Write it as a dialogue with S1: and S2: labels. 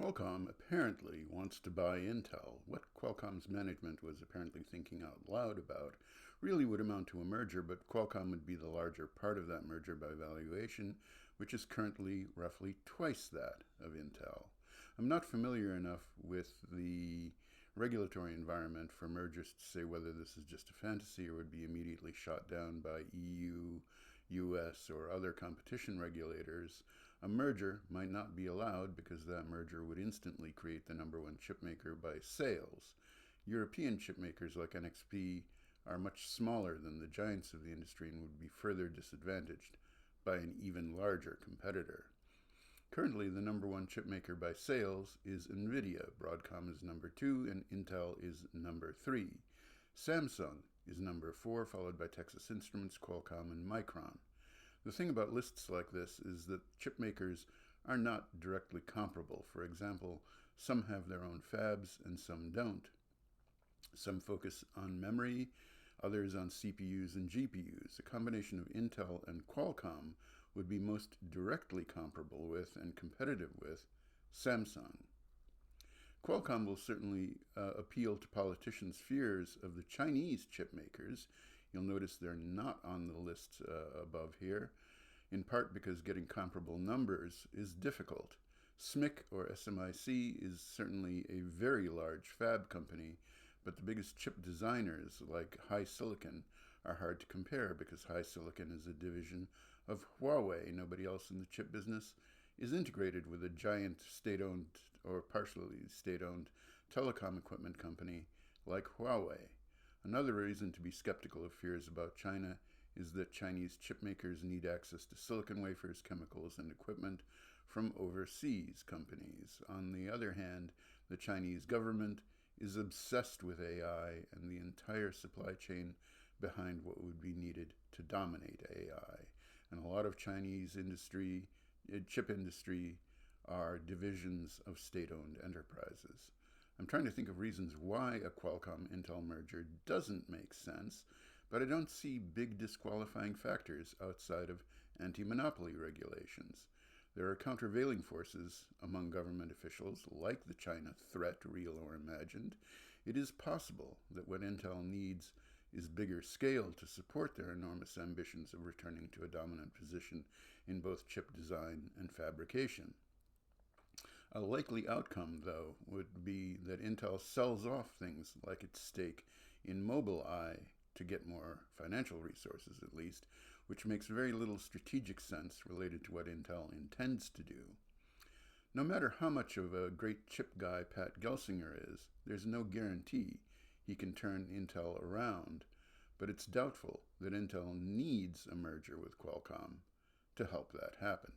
S1: Qualcomm apparently wants to buy Intel. What Qualcomm's management was apparently thinking out loud about really would amount to a merger, but Qualcomm would be the larger part of that merger by valuation, which is currently roughly twice that of Intel. I'm not familiar enough with the regulatory environment for mergers to say whether this is just a fantasy or would be immediately shot down by EU, US, or other competition regulators. A merger might not be allowed because that merger would instantly create the number one chipmaker by sales. European chipmakers like NXP are much smaller than the giants of the industry and would be further disadvantaged by an even larger competitor. Currently, the number one chipmaker by sales is NVIDIA. Broadcom is number 2 and Intel is number 3. Samsung is number 4, followed by Texas Instruments, Qualcomm, and Micron. The thing about lists like this is that chipmakers are not directly comparable. For example, some have their own fabs and some don't. Some focus on memory, others on CPUs and GPUs. A combination of Intel and Qualcomm would be most directly comparable with and competitive with Samsung. Qualcomm will certainly appeal to politicians' fears of the Chinese chip makers. You'll notice they're not on the list above here, in part because getting comparable numbers is difficult. SMIC or SMIC is certainly a very large fab company, but the biggest chip designers, like HiSilicon, are hard to compare because HiSilicon is a division of Huawei. Nobody else in the chip business is integrated with a giant state-owned or partially state-owned telecom equipment company like Huawei. Another reason to be skeptical of fears about China is that Chinese chip makers need access to silicon wafers, chemicals, and equipment from overseas companies. On the other hand, the Chinese government is obsessed with AI and the entire supply chain behind what would be needed to dominate AI. And a lot of Chinese chip industry are divisions of state-owned enterprises. I'm trying to think of reasons why a Qualcomm-Intel merger doesn't make sense, but I don't see big disqualifying factors outside of anti-monopoly regulations. There are countervailing forces among government officials, like the China threat, real or imagined. It is possible that what Intel needs is bigger scale to support their enormous ambitions of returning to a dominant position in both chip design and fabrication. A likely outcome, though, would be that Intel sells off things like its stake in Mobileye to get more financial resources, at least, which makes very little strategic sense related to what Intel intends to do. No matter how much of a great chip guy Pat Gelsinger is, there's no guarantee he can turn Intel around, but it's doubtful that Intel needs a merger with Qualcomm to help that happen.